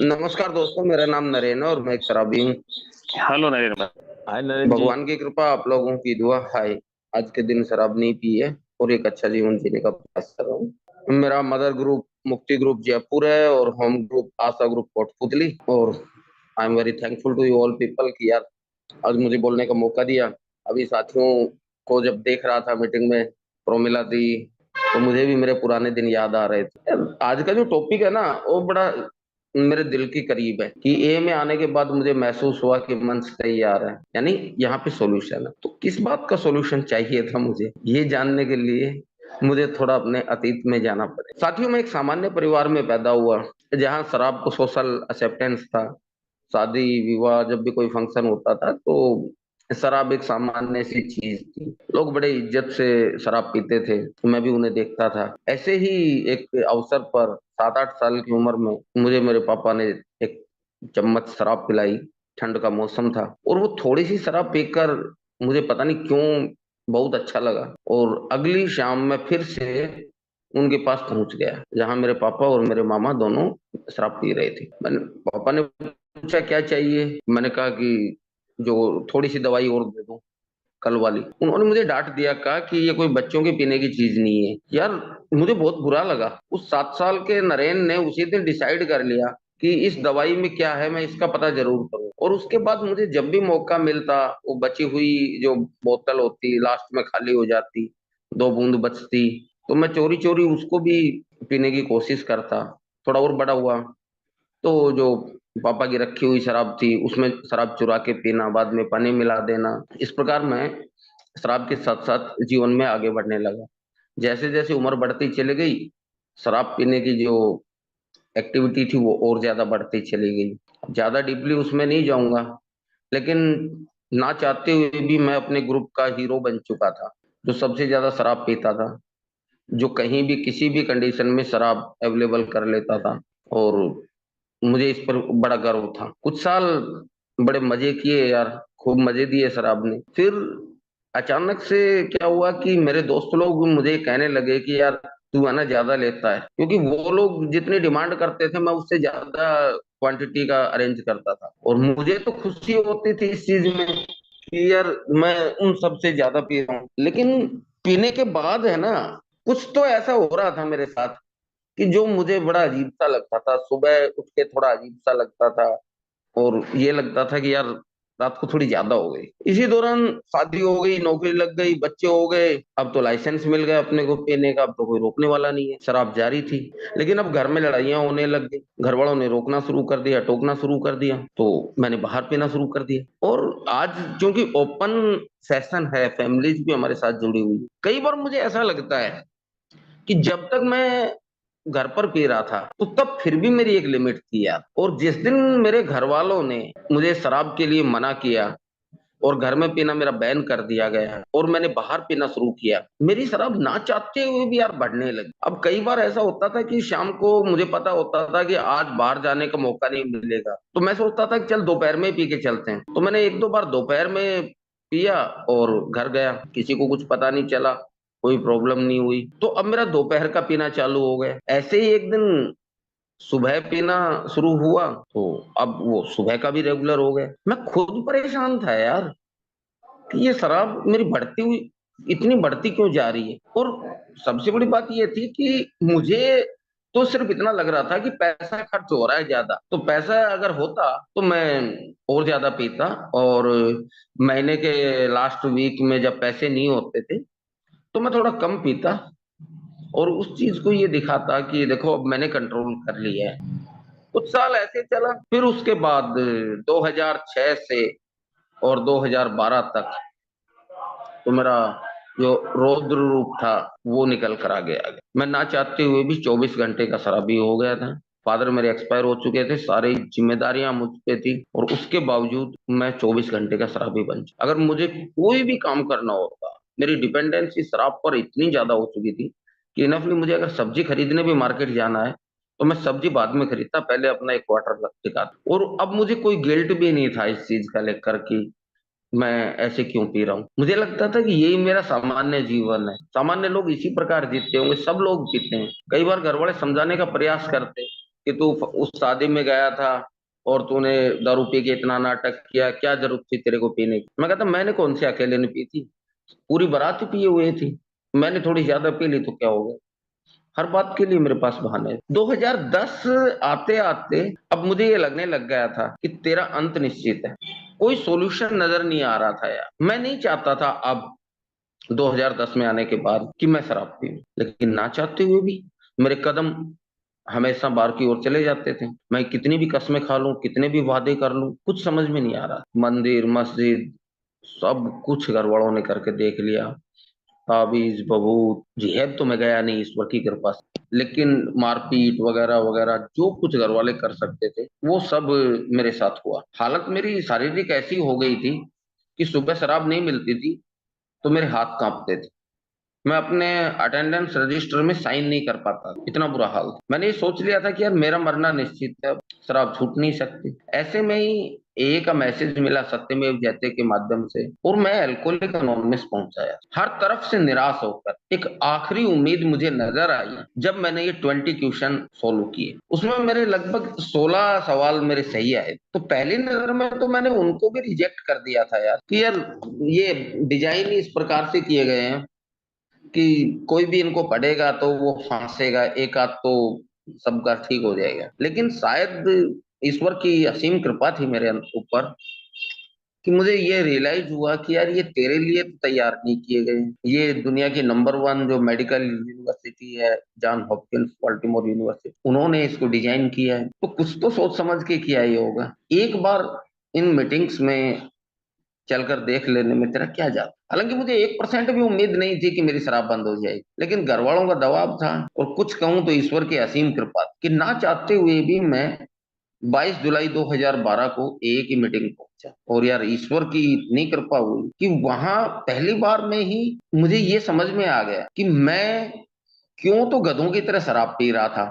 नमस्कार दोस्तों, मेरा नाम नरेन है और मैं एक शराबी हूँ। हेलो नवीन भाई। हाय नरेन जी। भगवान की कृपा, आप लोगों की दुआ। हाय। आज के दिन शराब नहीं पी है और एक अच्छा जीवन जीने का प्रयास कर रहा हूँ। मेरा mother group Mukti group Jaipur है और home group Asha group Kotputli. और I am very thankful to you all people कि यार आज मुझे बोलने का मौका दिया। अभी साथियों को जब देख रहा था मीटिंग में, प्रोमिला थी, तो मुझे भी मेरे पुराने दिन याद आ रहे थे। यार, आज का जो टॉपिक है ना, वो बड़ा मेरे दिल के करीब है कि ए में आने के बाद मुझे महसूस हुआ कि मंच तैयार है, यानी यहाँ पे सॉल्यूशन है। तो किस बात का सॉल्यूशन चाहिए था मुझे, ये जानने के लिए मुझे थोड़ा अपने अतीत में जाना पड़े। साथियों, मैं एक सामान्य परिवार में पैदा हुआ जहाँ शराब को सोशल एक्सेप्टेंस था। शादी विवाह जब भी कोई फंक्शन होता था तो शराब एक सामान्य सी चीज थी। लोग बड़े इज्जत से शराब पीते थे, मैं भी उन्हें देखता था। ऐसे ही एक अवसर पर 7-8 साल की उम्र में मुझे मेरे पापा ने एक चम्मच शराब पिलाई। ठंड का मौसम था और वो थोड़ी सी शराब पीकर मुझे पता नहीं क्यों बहुत अच्छा लगा। और अगली शाम मैं फिर से उनके पास पहुंच गया जहां मेरे पापा और मेरे मामा दोनों शराब पी रहे थे। मैंने पापा ने पूछा क्या चाहिए। मैंने कहा कि जो थोड़ी सी दवाई और दे दो, कल वाली। उन्होंने मुझे डांट दिया, कहा कि ये कोई बच्चों के पीने की चीज नहीं है। यार, मुझे बहुत बुरा लगा। उस 7 साल के नरेन ने उसी दिन डिसाइड कर लिया कि इस दवाई में क्या है, मैं इसका पता जरूर करूँ। और उसके बाद मुझे जब भी मौका मिलता, वो बची हुई जो बोतल होती लास्ट में खाली हो जाती, 2 बूंद बचती, तो मैं चोरी चोरी उसको भी पीने की कोशिश करता। थोड़ा और बड़ा हुआ तो जो पापा की रखी हुई शराब थी उसमें शराब चुरा के पीना, बाद में पानी मिला देना। इस प्रकार मैं शराब के साथ साथ जीवन में आगे बढ़ने लगा। जैसे जैसे उम्र बढ़ती चली गई, शराब पीने की जो एक्टिविटी थी वो और ज्यादा बढ़ती चली गई। ज्यादा डीपली उसमें नहीं जाऊंगा, लेकिन ना चाहते हुए भी मैं अपने ग्रुप का हीरो बन चुका था, जो सबसे ज्यादा शराब पीता था, जो कहीं भी किसी भी कंडीशन में शराब अवेलेबल कर लेता था। और मुझे इस पर बड़ा गर्व था। कुछ साल बड़े मजे किए यार, खूब मजे दिए शराब ने। फिर अचानक से क्या हुआ कि मेरे दोस्त लोग मुझे कहने लगे कि यार तू है ना ज्यादा लेता है, क्योंकि वो लोग जितनी डिमांड करते थे मैं उससे ज्यादा क्वांटिटी का अरेंज करता था। और मुझे तो खुशी होती थी इस चीज में कि यार मैं उन सबसे ज्यादा पी रहा हूँ। लेकिन पीने के बाद है ना, कुछ तो ऐसा हो रहा था मेरे साथ कि जो मुझे बड़ा अजीब सा लगता था। सुबह उठ के थोड़ा अजीब सा लगता था और ये लगता था कि यार रात को थोड़ी ज्यादा हो गई। इसी दौरान शादी हो गई, नौकरी लग गई, बच्चे हो गए। अब तो लाइसेंस मिल गया अपने को पीने का, अब तो कोई रोकने वाला नहीं है। शराब जारी थी, लेकिन अब घर में लड़ाइयां होने लग गई। घर वालों ने रोकना शुरू कर दिया, टोकना शुरू कर दिया, तो मैंने बाहर पीना शुरू कर दिया। और आज क्योंकि ओपन सेशन है, फैमिलीज भी हमारे साथ जुड़ी हुई है, कई बार मुझे ऐसा लगता है कि जब तक मैं घर पर पी रहा था तो तब फिर भी मेरी एक लिमिट थी यार। और जिस दिन मेरे घर वालों ने मुझे शराब के लिए मना किया और घर में पीना मेरा बैन कर दिया गया और मैंने बाहर पीना शुरू किया, मेरी शराब ना चाहते हुए भी यार बढ़ने लगी। अब कई बार ऐसा होता था कि शाम को मुझे पता होता था कि आज बाहर जाने का मौका नहीं मिलेगा, तो मैं सोचता था कि चल दोपहर में पी के चलते हैं। तो मैंने 1-2 बार दोपहर में पिया और घर गया, किसी को कुछ पता नहीं चला, कोई प्रॉब्लम नहीं हुई। तो अब मेरा दोपहर का पीना चालू हो गया। ऐसे ही एक दिन सुबह पीना शुरू हुआ, तो अब वो सुबह का भी रेगुलर हो गया। मैं खुद परेशान था यार कि ये शराब मेरी बढ़ती हुई इतनी बढ़ती क्यों जा रही है। और सबसे बड़ी बात ये थी कि मुझे तो सिर्फ इतना लग रहा था कि पैसा खर्च हो रहा है ज्यादा, तो पैसा अगर होता तो मैं और ज्यादा पीता। और महीने के लास्ट वीक में जब पैसे नहीं होते थे तो मैं थोड़ा कम पीता और उस चीज को ये दिखाता कि देखो अब मैंने कंट्रोल कर लिया है। कुछ साल ऐसे चला, फिर उसके बाद 2006 से और 2012 तक तो मेरा जो रौद्र रूप था वो निकल कर आ गया। मैं ना चाहते हुए भी 24 घंटे का शराबी हो गया था। फादर मेरे एक्सपायर हो चुके थे, सारी जिम्मेदारियां मुझ पे थी और उसके बावजूद मैं 24 घंटे का शराबी बन चुका। अगर मुझे कोई भी काम करना होता, मेरी डिपेंडेंसी शराब पर इतनी ज्यादा हो चुकी थी कि इनफली मुझे अगर सब्जी खरीदने भी मार्केट जाना है तो मैं सब्जी बाद में खरीदता, पहले अपना एक क्वार्टर टिकाता। और अब मुझे कोई गिल्ट भी नहीं था इस चीज का लेकर कि मैं ऐसे क्यों पी रहा हूँ। मुझे लगता था कि यही मेरा सामान्य जीवन है, सामान्य लोग इसी प्रकार जीते होंगे, सब लोग पीते हैं। कई बार घर वाले समझाने का प्रयास करते कि तू उस शादी में गया था और तूने दारू पी के इतना नाटक किया, क्या जरूरत थी तेरे को पीने की? मैं कहता मैंने कौन से अकेले ने पी थी, पूरी बारात ही पिए हुए थी, मैंने थोड़ी ज्यादा पी ली तो क्या हो गया? हर बात के लिए मेरे पास बहाने। 2010 आते आते अब मुझे ये लगने लग गया था कि तेरा अंत निश्चित है, कोई सॉल्यूशन नजर नहीं आ रहा था यार। मैं नहीं चाहता था अब 2010 में आने के बाद कि मैं शराब पीऊं, लेकिन ना चाहते हुए भी मेरे कदम हमेशा बार की ओर चले जाते थे। मैं कितनी भी कस्में खा लूं, कितने भी वादे कर लूं, कुछ समझ में नहीं आ रहा। मंदिर मस्जिद सब कुछ घर वालों ने करके देख लिया, ताबीज बबूत, जिहेद तो मैं गया नहीं ईश्वर की कृपा से, लेकिन मारपीट वगैरह वगैरह जो कुछ घर वाले कर सकते थे वो सब मेरे साथ हुआ। हालत मेरी शारीरिक ऐसी हो गई थी कि सुबह शराब नहीं मिलती थी तो मेरे हाथ कांपते थे, मैं अपने अटेंडेंस रजिस्टर में साइन नहीं कर पाता, इतना बुरा हाल था। मैंने ये सोच लिया था कि यार मेरा मरना निश्चित है, शराब छूट नहीं सकती। ऐसे में ही ए का मैसेज मिला सत्यमेव जयते के माध्यम से और मैं अल्कोहलिक अनोनिमस पहुंचा। यार हर तरफ से निराश होकर एक आखिरी उम्मीद मुझे नजर आई जब मैंने ये 20 क्वेश्चन सोल्व किए। उसमें मेरे लगभग 16 सवाल मेरे सही आए, तो पहली नजर में तो मैंने उनको भी रिजेक्ट कर दिया था यार कि यार ये डिजाइन ही इस प्रकार से किए गए हैं कि कोई भी इनको पढ़ेगा तो वो फांसेगा, एक आध तो सबका ठीक हो जाएगा। लेकिन शायद ईश्वर की असीम कृपा थी मेरे ऊपर कि मुझे ये रियलाइज हुआ कि यार ये तेरे लिए तो तैयार नहीं किए गए। ये दुनिया की नंबर वन जो मेडिकल यूनिवर्सिटी है, जॉन हॉपकिंस बाल्टीमोर यूनिवर्सिटी, उन्होंने इसको डिजाइन किया है, तो कुछ तो सोच समझ के किया ही होगा। एक बार इन मीटिंग्स में चलकर देख लेने में तेरा क्या जाता। हालांकि मुझे 1% भी उम्मीद नहीं थी कि मेरी शराब बंद हो जाएगी, लेकिन घर वालों का दबाव था और कुछ कहूं तो ईश्वर की असीम कृपा कि ना चाहते हुए भी मैं 22 जुलाई 2012 को एक ही मीटिंग पहुंचा। और यार ईश्वर की इतनी कृपा हुई कि वहां पहली बार में ही मुझे ये समझ में आ गया कि मैं क्यों तो गधों की तरह शराब पी रहा था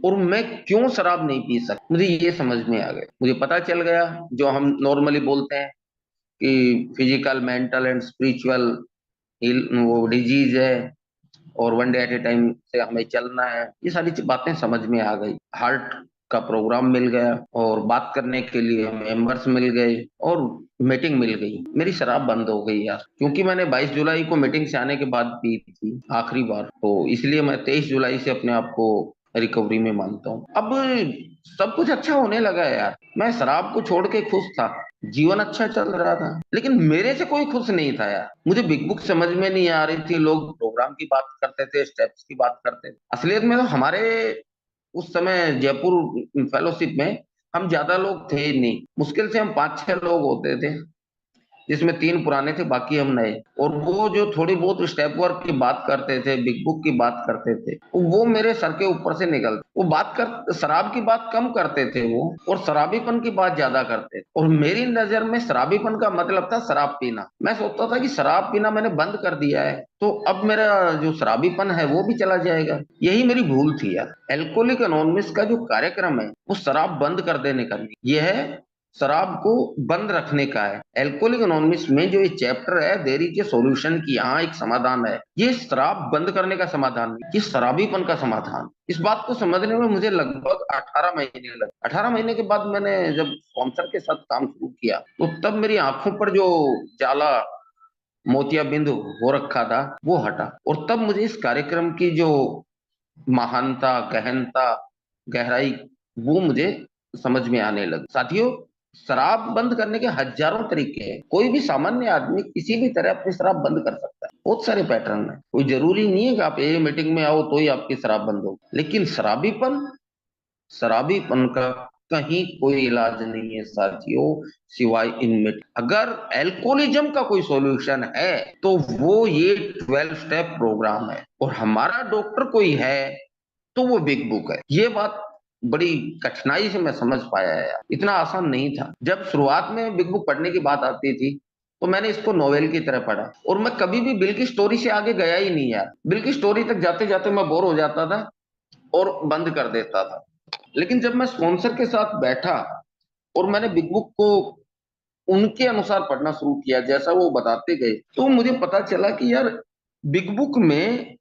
और मैं क्यों शराब नहीं पी सकता। मुझे ये समझ में आ गया, मुझे पता चल गया जो हम नॉर्मली बोलते हैं कि फिजिकल मेंटल एंड स्पिरिचुअल वो डिजीज है और one day at A time से हमें चलना है। ये सारी बातें समझ में आ गई। हार्ट का प्रोग्राम मिल गया और बात करने के लिए मेंबर्स मिल गए और मीटिंग मिल गई। मेरी शराब बंद हो गई यार, क्योंकि मैंने 22 जुलाई को मीटिंग से आने के बाद पी थी आखिरी बार, तो इसलिए मैं 23 जुलाई से अपने आप को रिकवरी में मानता हूँ। अब सब कुछ अच्छा होने लगा है यार। मैं शराब को छोड़ के खुश था, जीवन अच्छा चल रहा था, लेकिन मेरे से कोई खुश नहीं था यार। मुझे बिग बुक समझ में नहीं आ रही थी, लोग प्रोग्राम की बात करते थे, स्टेप्स की बात करते थे। असलियत में तो हमारे उस समय जयपुर फेलोशिप में हम ज्यादा लोग थे ही नहीं, मुश्किल से हम 5-6 लोग होते थे, जिसमें 3 पुराने थे बाकी हम नए। और वो जो थोड़ी बहुत स्टेप वर्क की बात करते थे, बिग बुक की बात करते थे, वो मेरे सर के ऊपर से निकलते। वो बात कर शराब की बात कम करते थे वो, और शराबीपन की बात ज्यादा करते थे। और मेरी नजर में शराबीपन का मतलब था शराब पीना। मैं सोचता था कि शराब पीना मैंने बंद कर दिया है तो अब मेरा जो शराबीपन है वो भी चला जाएगा। यही मेरी भूल थी यार। एल्कोहलिक अनोनिमस का जो कार्यक्रम है वो शराब बंद कर देने का नहीं, ये है शराब को बंद रखने का है। एल्कोहलिक अनोनिमस में जो ये चैप्टर है देयर इज ए सॉल्यूशन की, यहाँ एक समाधान है। ये शराब बंद करने का समाधान नहीं, ये शराबीपन का समाधान। इस बात को समझने में मुझे लगभग 18 महीने लगे। 18 महीने के बाद मैंने जब स्पॉन्सर के साथ काम शुरू किया तो तब मेरी आंखों पर जो जाला मोतियाबिंद हो रखा था वो हटा, और तब मुझे इस कार्यक्रम की जो महानता, गहनता, गहराई, वो मुझे समझ में आने लगी। साथियों, शराब बंद करने के हजारों तरीके हैं। कोई भी सामान्य आदमी किसी भी तरह अपनी शराब बंद कर सकता है। बहुत सारे पैटर्न है, कोई जरूरी नहीं है कि आप ये मीटिंग में आओ तो ही आपकी शराब बंद हो। लेकिन शराबीपन का कहीं कोई इलाज नहीं है साथियों, सिवाय इनमें। अगर एल्कोहलिज्म का कोई सॉल्यूशन है तो वो ये 12 स्टेप प्रोग्राम है, और हमारा डॉक्टर कोई है तो वो बिग बुक है। ये बात बड़ी कठिनाई से मैं समझ पाया है यार, इतना आसान नहीं था। जब शुरुआत में बिग बुक पढ़ने की बात आती थी तो मैंने इसको नोवेल की तरह पढ़ा, और मैं कभी भी बिल की स्टोरी से आगे गया ही नहीं यार। बिल की स्टोरी तक जाते जाते मैं बोर हो जाता था और बंद कर देता था। लेकिन जब मैं स्पॉन्सर के साथ बैठा और मैंने बिग बुक को उनके अनुसार पढ़ना शुरू किया जैसा वो बताते गए, तो मुझे पता चला कि यार बिग बुक में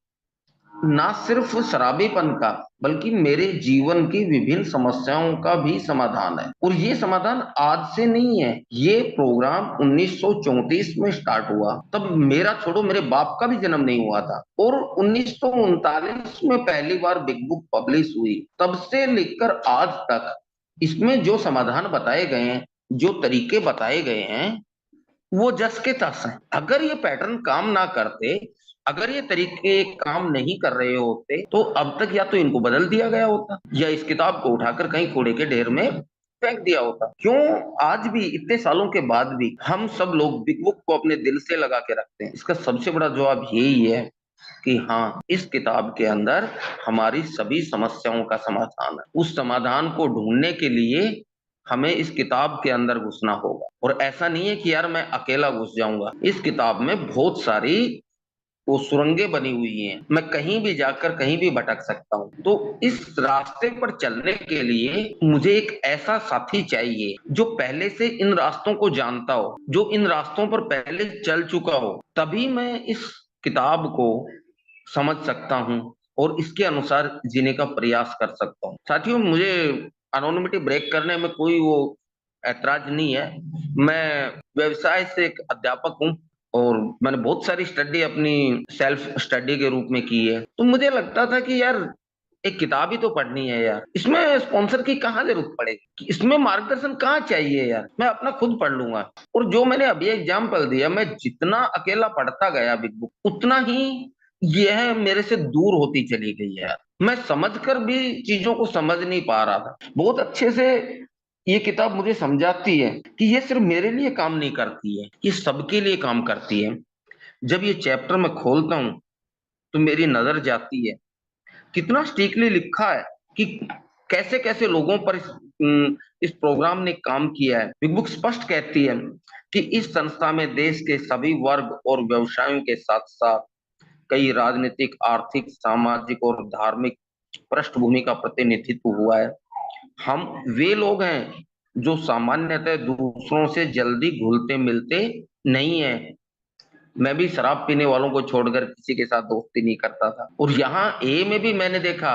ना सिर्फ शराबीपन का बल्कि मेरे जीवन की विभिन्न समस्याओं का भी समाधान है। और ये समाधान आज से नहीं है, ये प्रोग्राम 1934 में स्टार्ट हुआ, तब मेरा छोड़ो मेरे बाप का भी जन्म नहीं हुआ था। और 1939 में पहली बार बिग बुक पब्लिश हुई। तब से लेकर आज तक इसमें जो समाधान बताए गए हैं, जो तरीके बताए गए हैं, वो जस के तस हैं। अगर ये पैटर्न काम ना करते, अगर ये तरीके काम नहीं कर रहे होते, तो अब तक या तो इनको बदल दिया गया होता या इस किताब को उठाकर कहीं कूड़े के ढेर में फेंक दिया होता। क्यों आज भी इतने सालों के बाद भी हम सब लोग बिग बुक को अपने दिल से लगा के रखते हैं? इसका सबसे बड़ा जवाब यही है कि हाँ, इस किताब के अंदर हमारी सभी समस्याओं का समाधान है। उस समाधान को ढूंढने के लिए हमें इस किताब के अंदर घुसना होगा। और ऐसा नहीं है कि यार मैं अकेला घुस जाऊंगा। इस किताब में बहुत सारी वो सुरंगें बनी हुई हैं, मैं कहीं भी जाकर कहीं भी भटक सकता हूँ। तो इस रास्ते पर चलने के लिए मुझे एक ऐसा साथी चाहिए जो पहले से इन रास्तों को जानता हो, जो इन रास्तों पर पहले चल चुका हो। तभी मैं इस किताब को समझ सकता हूँ और इसके अनुसार जीने का प्रयास कर सकता हूँ। साथियों, मुझे अनोनिमिटी ब्रेक करने में कोई वो ऐतराज नहीं है। मैं व्यवसाय से एक अध्यापक हूँ और मैंने बहुत सारी स्टडी अपनी सेल्फ स्टडी के रूप में की है। तो मुझे लगता था कि यार एक किताब ही तो पढ़नी है यार, इसमें स्पॉन्सर की कहाँ जरूरत पड़ेगी, इसमें मार्गदर्शन कहाँ चाहिए यार, मैं अपना खुद पढ़ लूंगा। और जो मैंने अभी एग्जाम्पल दिया, मैं जितना अकेला पढ़ता गया बिग बुक, उतना ही यह मेरे से दूर होती चली गई है यार। मैं समझकर भी चीजों को समझ नहीं पा रहा था। बहुत अच्छे से ये किताब मुझे समझाती है कि ये सिर्फ मेरे लिए काम नहीं करती है, ये सबके लिए काम करती है। जब ये चैप्टर मैं खोलता हूँ तो मेरी नजर जाती है, कितना स्ट्रिक्टली लिखा है कि कैसे कैसे लोगों पर इस प्रोग्राम ने काम किया है। बिग बुक स्पष्ट कहती है कि इस संस्था में देश के सभी वर्ग और व्यवसायों के साथ साथ कई राजनीतिक, आर्थिक, सामाजिक और धार्मिक पृष्ठभूमि का प्रतिनिधित्व हुआ है। हम वे लोग हैं जो सामान्यतः दूसरों से जल्दी घुलते मिलते नहीं है। मैं भी शराब पीने वालों को छोड़कर किसी के साथ दोस्ती नहीं करता था। और यहाँ ए में भी मैंने देखा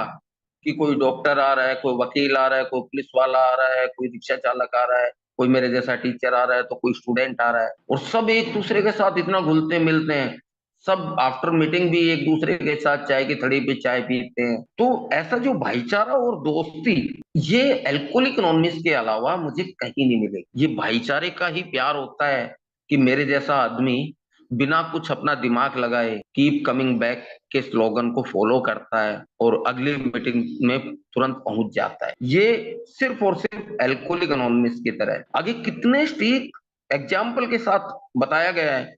कि कोई डॉक्टर आ रहा है, कोई वकील आ रहा है, कोई पुलिस वाला आ रहा है, कोई रिक्शा चालक आ रहा है, कोई मेरे जैसा टीचर आ रहा है, तो कोई स्टूडेंट आ रहा है, और सब एक दूसरे के साथ इतना घुलते मिलते हैं। सब आफ्टर मीटिंग भी एक दूसरे के साथ चाय की थड़ी पे चाय पीते हैं। तो ऐसा जो भाईचारा और दोस्ती, ये अल्कोहलिक एनोनिमस के अलावा मुझे कहीं नहीं मिले। ये भाईचारे का ही प्यार होता है कि मेरे जैसा आदमी बिना कुछ अपना दिमाग लगाए कीप कमिंग बैक के स्लोगन को फॉलो करता है और अगली मीटिंग में तुरंत पहुंच जाता है। ये सिर्फ और सिर्फ अल्कोहलिक एनोनिमस की तरह है। आगे कितने स्टीक एग्जाम्पल के साथ बताया गया है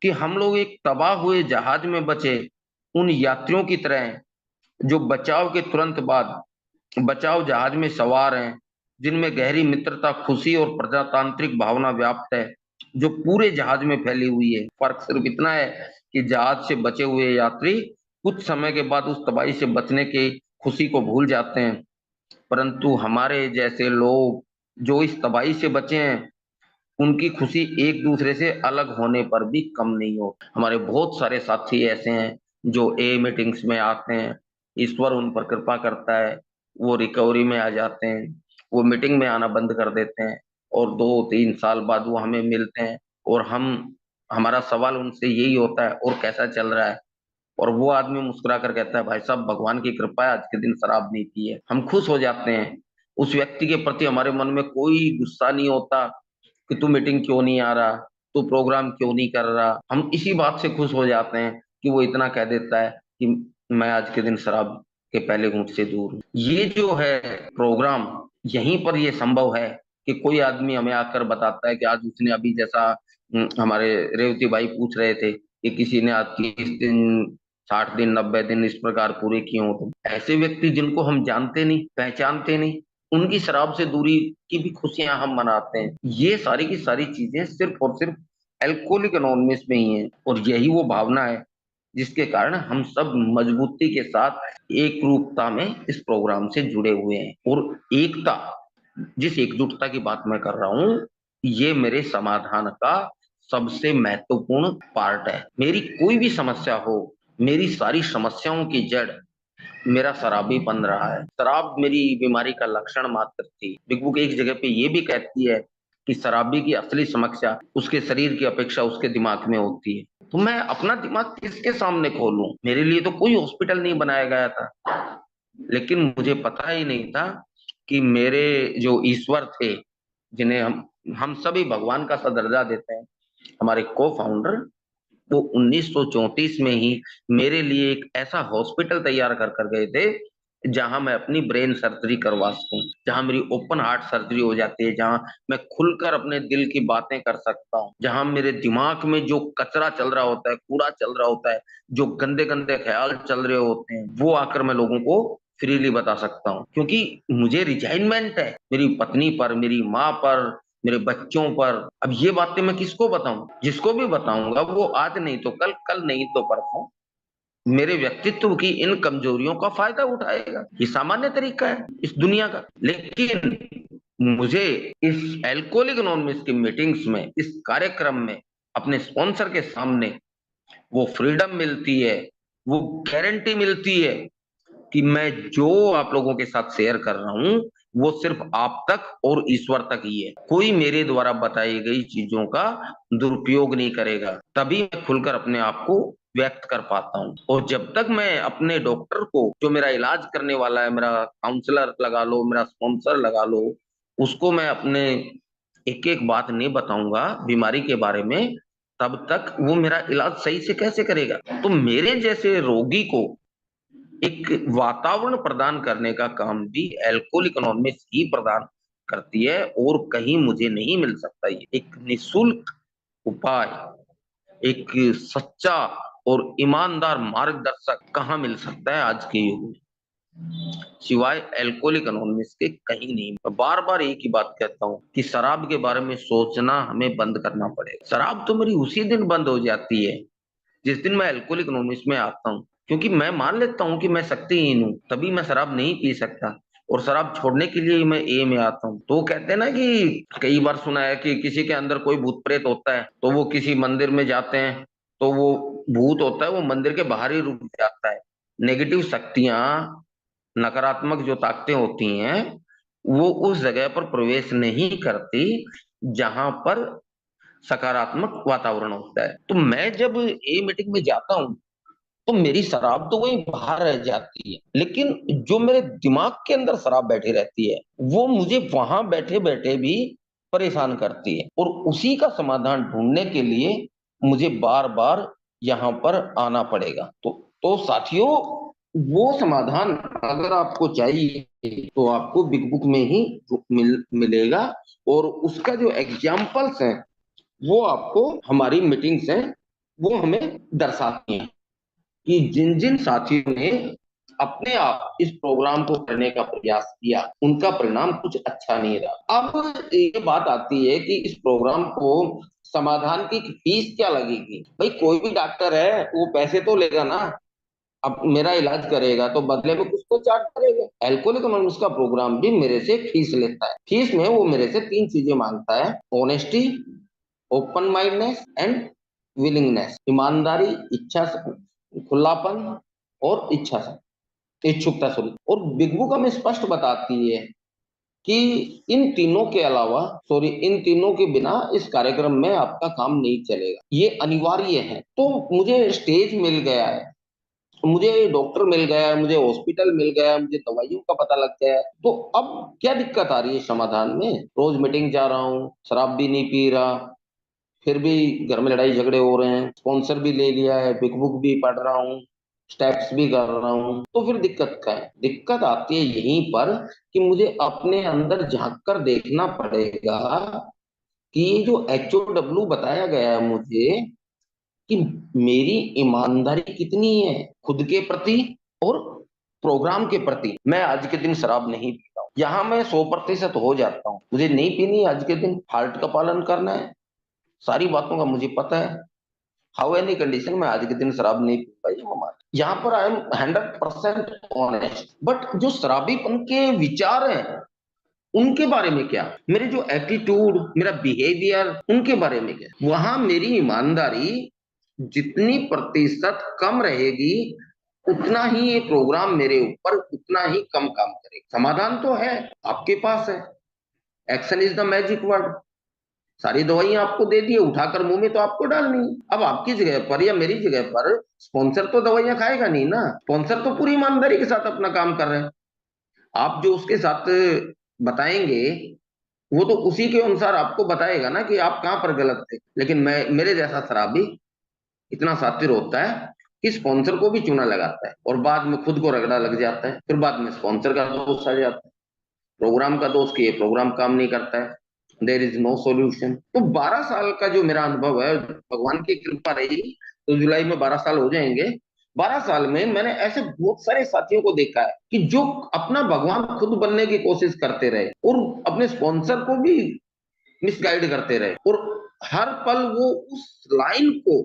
कि हम लोग एक तबाह हुए जहाज में बचे उन यात्रियों की तरह हैं, जो बचाव के तुरंत बाद बचाव जहाज में सवार हैं, जिनमें गहरी मित्रता, खुशी और प्रजातांत्रिक भावना व्याप्त है, जो पूरे जहाज में फैली हुई है। फर्क सिर्फ इतना है कि जहाज से बचे हुए यात्री कुछ समय के बाद उस तबाही से बचने की खुशी को भूल जाते हैं, परंतु हमारे जैसे लोग जो इस तबाही से बचे हैं, उनकी खुशी एक दूसरे से अलग होने पर भी कम नहीं हो। हमारे बहुत सारे साथी ऐसे हैं जो ए मीटिंग्स में आते हैं, ईश्वर उन पर कृपा करता है, वो रिकवरी में आ जाते हैं, वो मीटिंग में आना बंद कर देते हैं, और 2-3 साल बाद वो हमें मिलते हैं, और हमारा सवाल उनसे यही होता है और कैसा चल रहा है। और वो आदमी मुस्कुरा कर कहता है, भाई साहब भगवान की कृपा है, आज के दिन शराब नहीं पी है। हम खुश हो जाते हैं। उस व्यक्ति के प्रति हमारे मन में कोई गुस्सा नहीं होता कि तू मीटिंग क्यों नहीं आ रहा, तू प्रोग्राम क्यों नहीं कर रहा। हम इसी बात से खुश हो जाते हैं कि वो इतना कह देता है कि मैं आज के दिन शराब के पहले घूंट से दूर हूँ। ये जो है प्रोग्राम, यहीं पर ये संभव है कि कोई आदमी हमें आकर बताता है कि आज उसने अभी जैसा हमारे रेवती भाई पूछ रहे थे कि किसी ने आज 30 दिन, 60 दिन, 90 दिन इस प्रकार पूरे किए हो। तो ऐसे व्यक्ति जिनको हम जानते नहीं, पहचानते नहीं, उनकी शराब से दूरी की भी खुशियां हम मनाते हैं। ये सारी की सारी चीजें सिर्फ और सिर्फ अल्कोहलिक एनोनिमस में ही है। और यही वो भावना है जिसके कारण हम सब मजबूती के साथ एक रूपता में इस प्रोग्राम से जुड़े हुए हैं। और एकता, जिस एकजुटता की बात मैं कर रहा हूँ, ये मेरे समाधान का सबसे महत्वपूर्ण पार्ट है। मेरी कोई भी समस्या हो, मेरी सारी समस्याओं की जड़ मेरा शराबीपन रहा है। शराब मेरी बीमारी का लक्षण मात्र थी। बिग बुक एक जगह पे ये भी कहती है कि शराबी की असली समस्या उसके शरीर की अपेक्षा उसके दिमाग में होती है। तो मैं अपना दिमाग किसके सामने खोलूं? मेरे लिए तो कोई हॉस्पिटल नहीं बनाया गया था, लेकिन मुझे पता ही नहीं था कि मेरे जो ईश्वर थे, जिन्हें हम सभी भगवान का सा दर्जा देते हैं, हमारे को फाउंडर, वो 1934 में ही मेरे लिए एक ऐसा हॉस्पिटल तैयार कर कर गए थे जहां मैं अपनी ब्रेन सर्जरी करवा सकूं, जहां मेरी ओपन हार्ट सर्जरी हो जाती है, जहां मैं खुलकर अपने दिल की बातें कर सकता हूं, जहां मेरे दिमाग में जो कचरा चल रहा होता है, कूड़ा चल रहा होता है, जो गंदे गंदे ख्याल चल रहे होते हैं, वो आकर मैं लोगों को फ्रीली बता सकता हूँ। क्योंकि मुझे रिजाइनमेंट है मेरी पत्नी पर, मेरी माँ पर, मेरे बच्चों पर। अब ये बातें मैं किसको बताऊं? जिसको भी बताऊंगा वो आज नहीं तो कल, कल नहीं तो परसों मेरे व्यक्तित्व की इन कमजोरियों का फायदा उठाएगा। ये सामान्य तरीका है इस दुनिया का। लेकिन मुझे इस एल्कोहलिक एनोनिमस की मीटिंग्स में, इस कार्यक्रम में, अपने स्पॉन्सर के सामने वो फ्रीडम मिलती है, वो गारंटी मिलती है कि मैं जो आप लोगों के साथ शेयर कर रहा हूं वो सिर्फ आप तक और ईश्वर तक ही है। कोई मेरे द्वारा बताई गई चीजों का दुरुपयोग नहीं करेगा। तभी मैं खुलकर अपने आप को व्यक्त कर पाता हूँ। और जब तक मैं अपने डॉक्टर को, जो मेरा इलाज करने वाला है, मेरा काउंसलर लगा लो, मेरा स्पॉन्सर लगा लो, उसको मैं अपने एक एक बात नहीं बताऊंगा बीमारी के बारे में, तब तक वो मेरा इलाज सही से कैसे करेगा? तो मेरे जैसे रोगी को एक वातावरण प्रदान करने का काम भी अल्कोहलिक एनोनिमस ही प्रदान करती है, और कहीं मुझे नहीं मिल सकता। ये एक निशुल्क उपाय, एक सच्चा और ईमानदार मार्गदर्शक कहाँ मिल सकता है आज के युग में, सिवाय अल्कोहलिक एनोनिमस के कहीं नहीं। मैं बार बार एक ही बात कहता हूँ कि शराब के बारे में सोचना हमें बंद करना पड़ेगा। शराब तो मेरी उसी दिन बंद हो जाती है जिस दिन मैं अल्कोहलिक एनोनिमस में आता हूँ, क्योंकि मैं मान लेता हूँ कि मैं शक्तिहीन हूँ, तभी मैं शराब नहीं पी सकता। और शराब छोड़ने के लिए मैं ए में आता हूँ। तो कहते हैं ना कि कई बार सुना है कि किसी के अंदर कोई भूत प्रेत होता है तो वो किसी मंदिर में जाते हैं, तो वो भूत होता है वो मंदिर के बाहर ही रुक जाता है। नेगेटिव शक्तियां, नकारात्मक जो ताकतें होती हैं, वो उस जगह पर प्रवेश नहीं करती जहां पर सकारात्मक वातावरण होता है। तो मैं जब ए मीटिंग में जाता हूँ तो मेरी शराब तो वहीं बाहर रह जाती है, लेकिन जो मेरे दिमाग के अंदर शराब बैठी रहती है वो मुझे वहां बैठे बैठे भी परेशान करती है, और उसी का समाधान ढूंढने के लिए मुझे बार बार यहाँ पर आना पड़ेगा। तो साथियों, वो समाधान अगर आपको चाहिए तो आपको बिग बुक में ही मिलेगा, और उसका जो एग्जाम्पल्स है वो आपको हमारी मीटिंग्स हैं वो हमें दर्शाती हैं कि जिन जिन साथियों ने अपने आप इस प्रोग्राम को करने का प्रयास किया उनका परिणाम कुछ अच्छा नहीं रहा। अब ये बात आती है कि इस प्रोग्राम को समाधान की फीस क्या लगेगी? भाई कोई भी डॉक्टर है वो पैसे तो लेगा ना। अब मेरा इलाज करेगा तो बदले में कुछ तो चार्ज करेगा। अल्कोहलिक एनोनिमस का प्रोग्राम भी मेरे से फीस लेता है। फीस में वो मेरे से तीन चीजें मांगता है: honesty, open mindness and willingness. ईमानदारी, इच्छा, खुलापन और इच्छुकता सॉरी। और बिग बुक हमें स्पष्ट बताती है कि इन तीनों के अलावा, सॉरी, इन तीनों के बिना इस कार्यक्रम में आपका काम नहीं चलेगा, ये अनिवार्य है। तो मुझे स्टेज मिल गया है, मुझे डॉक्टर मिल गया है, मुझे हॉस्पिटल मिल गया है, मुझे दवाइयों का पता लग गया है, तो अब क्या दिक्कत आ रही है समाधान में? रोज मीटिंग जा रहा हूँ, शराब भी नहीं पी रहा, फिर भी घर में लड़ाई झगड़े हो रहे हैं, स्पॉन्सर भी ले लिया है, बिग बुक भी पढ़ रहा हूँ, स्टेप्स भी कर रहा हूँ, तो फिर दिक्कत क्या है? दिक्कत आती है यहीं पर कि मुझे अपने अंदर झांक कर देखना पड़ेगा कि ये जो HOW बताया गया है मुझे, कि मेरी ईमानदारी कितनी है खुद के प्रति और प्रोग्राम के प्रति। मैं आज के दिन शराब नहीं पीता हूँ, यहाँ मैं 100% हो जाता हूँ। मुझे नहीं पीनी आज के दिन, हार्ट का पालन करना है, सारी बातों का मुझे पता है। हाउ एनी कंडीशन में आज के दिन शराब नहीं पीता, ये हमारा यहाँ पर आई एम 100% ऑनेस्ट। बट जो शराबीपन के विचार हैं उनके बारे में क्या? मेरे जो एटीट्यूड, मेरा बिहेवियर, उनके बारे में क्या? वहां मेरी ईमानदारी जितनी प्रतिशत कम रहेगी उतना ही ये प्रोग्राम मेरे ऊपर उतना ही कम काम करेगा। समाधान तो है, आपके पास है। Action is the magic word. सारी दवाइयां आपको दे दी, उठाकर मुंह में तो आपको डालनी है। अब आपकी जगह पर या मेरी जगह पर स्पॉन्सर तो दवाइयां खाएगा नहीं ना। स्पॉन्सर तो पूरी ईमानदारी के साथ अपना काम कर रहे हैं। आप जो उसके साथ बताएंगे वो तो उसी के अनुसार आपको बताएगा ना कि आप कहां पर गलत थे। लेकिन मैं, मेरे जैसा शराबी इतना शातिर होता है कि स्पॉन्सर को भी चूना लगाता है और बाद में खुद को रगड़ा लग जाता है। फिर बाद में स्पॉन्सर का दोष आ जाता है, प्रोग्राम का दोष कि ये प्रोग्राम काम नहीं करता है। There is no solution. तो 12 साल का जो मेरा अनुभव है, भगवान की कृपा रही तो जुलाई में 12 साल हो जाएंगे। 12 साल में मैंने ऐसे बहुत सारे साथियों को देखा है कि जो अपना भगवान खुद बनने की कोशिश करते रहे और अपने स्पॉन्सर को भी मिसगाइड करते रहे, और हर पल वो उस लाइन को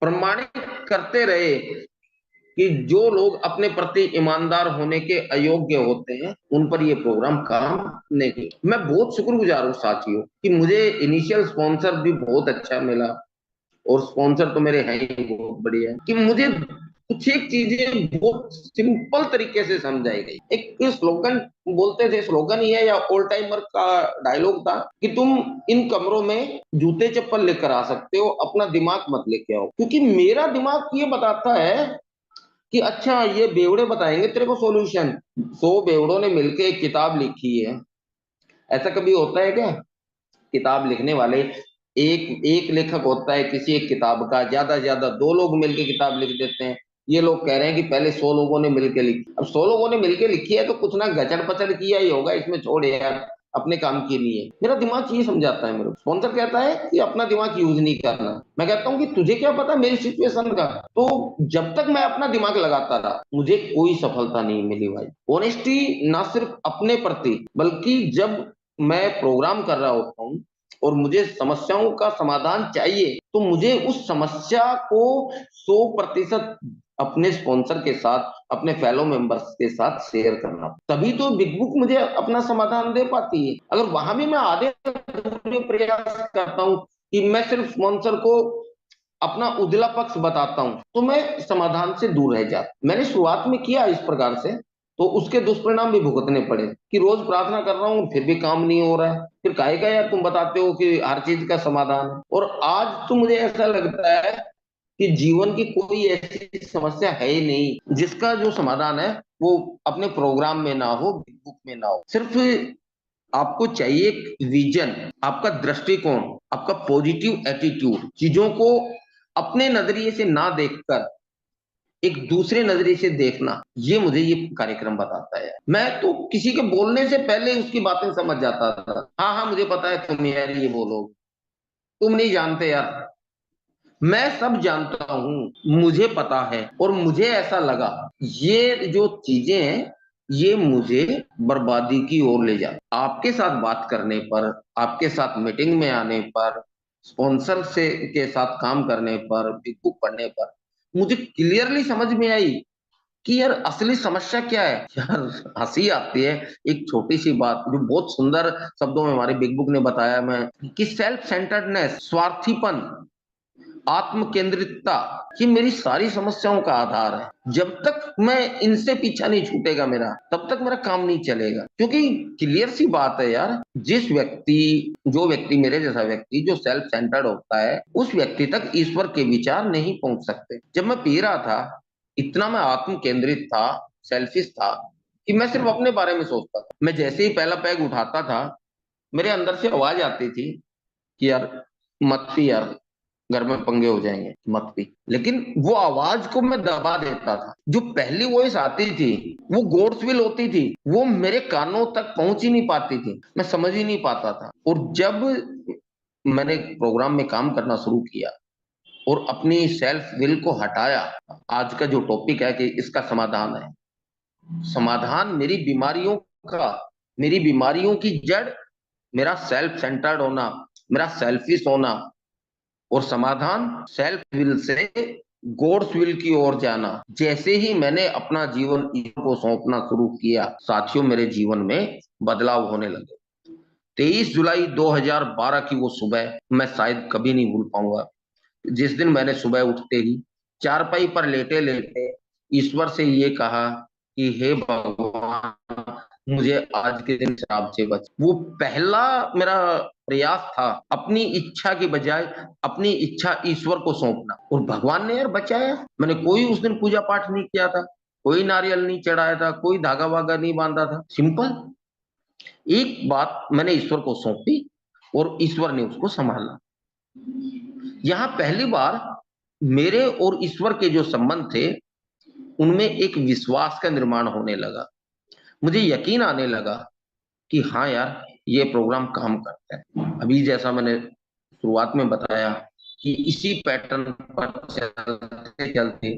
प्रमाणित करते रहे कि जो लोग अपने प्रति ईमानदार होने के अयोग्य होते हैं उन पर ये प्रोग्राम काम नहीं। मैं बहुत शुक्रगुजार हूँ साथियों कि मुझे इनिशियल स्पॉन्सर भी बहुत अच्छा मिला, और स्पॉन्सर तो मेरे हैं ही बहुत बढ़िया, कि मुझे कुछ एक चीजें बहुत सिंपल तरीके से समझाई गई। एक स्लोगन बोलते थे, स्लोगन ही है या ओल्ड टाइमर का डायलॉग था कि तुम इन कमरों में जूते चप्पल लेकर आ सकते हो, अपना दिमाग मत लेके आओ। क्योंकि मेरा दिमाग ये बताता है कि अच्छा ये बेवड़े बताएंगे तेरे को सॉल्यूशन। 100 बेवड़ों ने मिलकर एक किताब लिखी है। ऐसा कभी होता है क्या? किताब लिखने वाले एक एक लेखक होता है किसी एक किताब का, ज्यादा से ज्यादा 2 लोग मिलकर किताब लिख देते हैं। ये लोग कह रहे हैं कि पहले 100 लोगों ने मिलकर लिखी। अब 100 लोगों ने मिलकर लिखी है तो कुछ ना गचड़ पचड़ किया ही होगा, इसमें छोड़ यार, अपने काम के लिए। मेरा दिमाग ये समझाता है, मेरे स्पॉन्सर कहता है कि अपना दिमाग यूज नहीं करना। मैं कहता हूँ कि तुझे क्या पता मेरी सिचुएशन का। तो जब तक मैं अपना दिमाग लगाता रहा मुझे कोई सफलता नहीं मिली भाई। ऑनेस्टी ना सिर्फ अपने प्रति, बल्कि जब मैं प्रोग्राम कर रहा होता हूँ और मुझे समस्याओं का समाधान चाहिए तो मुझे उस समस्या को 100% अपने स्पॉन्सर के साथ, अपने फेलो मेंबर्स के साथ शेयर करना, तभी तो बिग बुक मुझे अपना समाधान दे पाती है। अगर वहां भी मैं आधे अधूरे प्रयास करता हूँ कि मैं सिर्फ स्पॉन्सर को अपना उजला पक्ष बताता हूँ तो मैं समाधान से दूर रह जाता। मैंने शुरुआत में किया इस प्रकार से, तो उसके दुष्परिणाम भी भुगतने पड़े कि रोज प्रार्थना कर रहा हूँ फिर भी काम नहीं हो रहा है। फिर काहे यार तुम बताते हो कि हर चीज का समाधान है। और आज तो मुझे ऐसा लगता है कि जीवन की कोई ऐसी समस्या है ही नहीं जिसका जो समाधान है वो अपने प्रोग्राम में ना हो, बुक में ना हो। सिर्फ आपको चाहिए एक विजन, आपका दृष्टिकोण, आपका पॉजिटिव एटीट्यूड, चीजों को अपने नजरिए से ना देखकर एक दूसरे नजरिए से देखना। ये मुझे ये कार्यक्रम बताता है। मैं तो किसी के बोलने से पहले उसकी बातें समझ जाता था। हाँ हाँ मुझे पता है तुम यार ये बोलोगे, तुम नहीं जानते यार, मैं सब जानता हूं, मुझे पता है और मुझे ऐसा लगा। ये जो चीजें हैं ये मुझे बर्बादी की ओर ले जाती। आपके साथ बात करने पर, आपके साथ मीटिंग में आने पर, स्पॉन्सर से के साथ काम करने पर, बिग बुक पढ़ने पर मुझे क्लियरली समझ में आई कि यार असली समस्या क्या है। यार हंसी आती है एक छोटी सी बात जो बहुत सुंदर शब्दों में हमारे बिग बुक ने बताया मैं, कि सेल्फ सेंटर्डनेस, स्वार्थीपन, आत्म केंद्रितता, ये मेरी सारी समस्याओं का आधार है। जब तक मैं इनसे पीछा नहीं छूटेगा मेरा, तब तक मेरा काम नहीं चलेगा। क्योंकि क्लियर सी बात है यार, जो व्यक्ति मेरे जैसा व्यक्ति जो सेल्फ सेंटर्ड होता है उस व्यक्ति तक ईश्वर के विचार नहीं पहुंच सकते। जब मैं पी रहा था इतना मैं आत्म केंद्रित था, सेल्फिश था कि मैं सिर्फ अपने बारे में सोचता था। मैं जैसे ही पहला पैग उठाता था मेरे अंदर से आवाज आती थी कि यार मत पी यार, घर में पंगे हो जाएंगे, मत पी। लेकिन वो आवाज को मैं दबा देता था। जो पहली वॉइस आती थी वो गॉड्सविल होती थी, वो मेरे कानों तक पहुंच ही नहीं पाती थी, मैं समझ ही नहीं पाता था। और जब मैंने प्रोग्राम में काम करना शुरू किया और अपनी सेल्फ विल को हटाया, आज का जो टॉपिक है कि इसका समाधान है। समाधान मेरी बीमारियों की जड़ मेरा सेल्फ सेंटर्ड होना, मेरा सेल्फिश होना, और समाधान सेल्फ विल से गॉड्स विल की ओर जाना। जैसे ही मैंने अपना जीवन ईश्वर को सौंपना शुरू किया साथियों, मेरे जीवन में बदलाव होने लगे। 23 जुलाई 2012 की वो सुबह मैं शायद कभी नहीं भूल पाऊंगा। जिस दिन मैंने सुबह उठते ही चारपाई पर लेटे लेटे ईश्वर से ये कहा कि हे भगवान, मुझे आज के दिन शराब से बच। वो पहला मेरा प्रयास था अपनी इच्छा की बजाय अपनी इच्छा ईश्वर को सौंपना, और भगवान ने यार बचाया। मैंने कोई उस दिन पूजा पाठ नहीं किया था, कोई नारियल नहीं चढ़ाया था, कोई धागा वागा नहीं बांधा था। सिंपल एक बात मैंने ईश्वर को सौंपी और ईश्वर ने उसको संभाला। यहां पहली बार मेरे और ईश्वर के जो संबंध थे उनमें एक विश्वास का निर्माण होने लगा। मुझे यकीन आने लगा कि हाँ यार, ये प्रोग्राम काम करता है। अभी जैसा मैंने शुरुआत में बताया कि इसी पैटर्न पर चलते चलते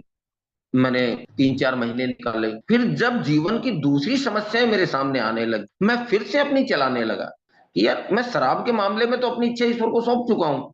मैंने 3-4 महीने निकाले। फिर जब जीवन की दूसरी समस्याएं मेरे सामने आने लगी, मैं फिर से अपनी चलाने लगा कि यार मैं शराब के मामले में तो अपनी इच्छा ईश्वर को सौंप चुका हूं,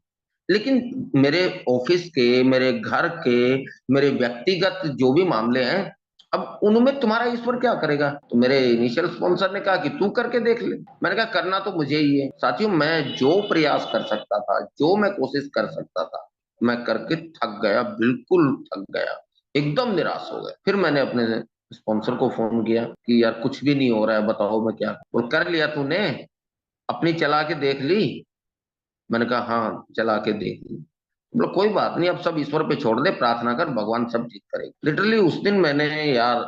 लेकिन मेरे ऑफिस के, मेरे घर के, मेरे व्यक्तिगत जो भी मामले हैं, अब उनमें तुम्हारा ईश्वर क्या करेगा? तो मेरे इनिशियल स्पॉन्सर ने कहा कि तू करके देख ले। मैंने कहा करना तो मुझे ही है। साथियों, मैं जो प्रयास कर सकता था, जो मैं कोशिश कर सकता था, मैं करके थक गया, बिल्कुल थक गया, एकदम निराश हो गया। फिर मैंने अपने स्पॉन्सर को फोन किया कि यार कुछ भी नहीं हो रहा है, बताओ मैं क्या। और कर लिया तूने? अपनी चला के देख ली? मैंने कहा हाँ, चला के देख ली। बोला कोई बात नहीं, अब सब ईश्वर पे छोड़ दे, प्रार्थना कर, भगवान सब ठीक करेगा। लिटरली उस दिन मैंने यार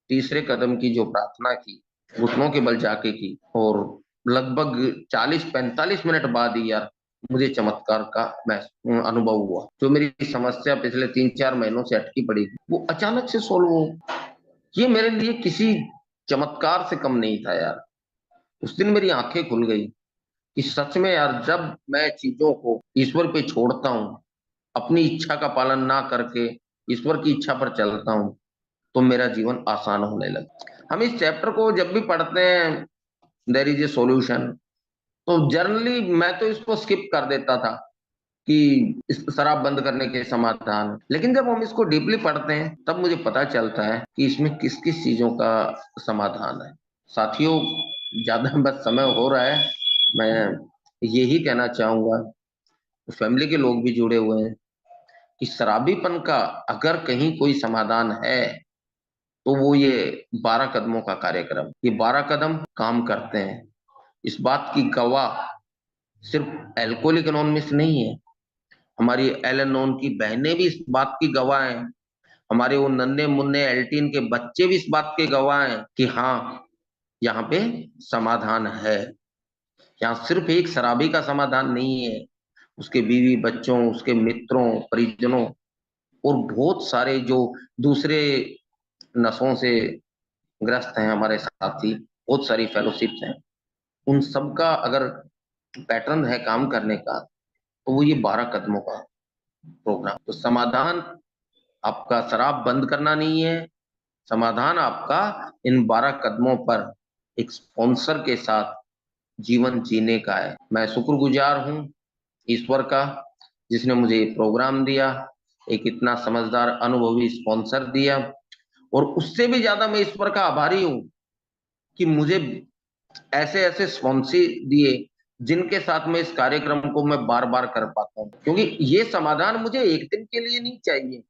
तीसरे कदम की जो प्रार्थना की, घुटनों के बल जाके की, और लगभग 40-45 मिनट बाद ही यार मुझे चमत्कार का अनुभव हुआ। जो मेरी समस्या पिछले 3-4 महीनों से अटकी पड़ी थी, वो अचानक से सोल्व हो। ये मेरे लिए किसी चमत्कार से कम नहीं था यार। उस दिन मेरी आंखें खुल गई कि सच में यार, जब मैं चीजों को ईश्वर पे छोड़ता हूँ, अपनी इच्छा का पालन ना करके ईश्वर की इच्छा पर चलता हूँ, तो मेरा जीवन आसान होने लगा। हम इस चैप्टर को जब भी पढ़ते हैं, देयर इज ए सॉल्यूशन, तो जनरली मैं तो इसको स्किप कर देता था कि इस शराब बंद करने के समाधान। लेकिन जब हम इसको डीपली पढ़ते हैं तब मुझे पता चलता है कि इसमें किस किस चीजों का समाधान है। साथियों, ज्यादा बस समय हो रहा है, मैं यही कहना चाहूंगा, फैमिली के लोग भी जुड़े हुए हैं, कि शराबीपन का अगर कहीं कोई समाधान है तो वो ये 12 कदमों का कार्यक्रम। ये 12 कदम काम करते हैं। इस बात की गवाह सिर्फ एल्कोहलिक एनोनिमस नहीं है, हमारी एल एनोन की बहनें भी इस बात की गवाह हैं, हमारे वो नन्हे मुन्ने एल्टीन के बच्चे भी इस बात के गवाह हैं कि हाँ, यहाँ पे समाधान है। यहाँ सिर्फ एक शराबी का समाधान नहीं है, उसके बीवी बच्चों, उसके मित्रों, परिजनों, और बहुत सारे जो दूसरे नशों से ग्रस्त हैं हमारे साथी, बहुत सारी फेलोशिप्स हैं, उन सब का अगर पैटर्न है काम करने का, तो वो ये 12 कदमों का प्रोग्राम। तो समाधान आपका शराब बंद करना नहीं है, समाधान आपका इन 12 कदमों पर एक स्पॉन्सर के साथ जीवन जीने का है। मैं शुक्रगुजार हूँ ईश्वर का, जिसने मुझे ये प्रोग्राम दिया, एक इतना समझदार अनुभवी स्पॉन्सर दिया, और उससे भी ज्यादा मैं ईश्वर का आभारी हूँ कि मुझे ऐसे ऐसे स्पॉन्सर दिए जिनके साथ में इस कार्यक्रम को मैं बार बार कर पाता हूँ। क्योंकि ये समाधान मुझे एक दिन के लिए नहीं चाहिए,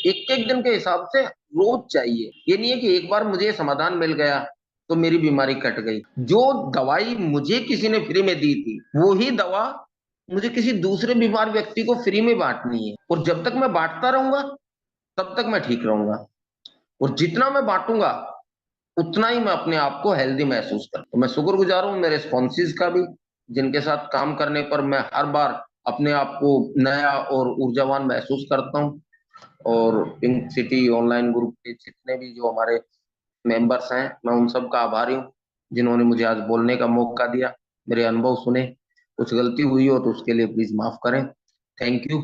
एक एक दिन के हिसाब से रोज चाहिए। ये नहीं है कि एक बार मुझे समाधान मिल गया तो मेरी बीमारी कट गई। जो दवाई मुझे किसी ने फ्री में दी थी, वो ही दवा मुझे किसी दूसरे बीमार व्यक्ति को फ्री में बांटनी है, और जब तक मैं बांटता रहूंगा तब तक मैं ठीक रहूंगा, और जितना मैं बांटूंगा उतना ही मैं अपने आप को हेल्दी महसूस करता हूं। तो मैं शुक्रगुजार हूं मेरे स्पॉन्सर्स का भी, जिनके साथ काम करने पर मैं हर बार अपने आप को नया और ऊर्जावान महसूस करता हूं। और पिंक सिटी ऑनलाइन ग्रुप के जितने भी जो हमारे मेंबर्स हैं, मैं उन सब का आभारी हूँ, जिन्होंने मुझे आज बोलने का मौका दिया, मेरे अनुभव सुने। कुछ गलती हुई हो तो उसके लिए प्लीज माफ करें। Thank you.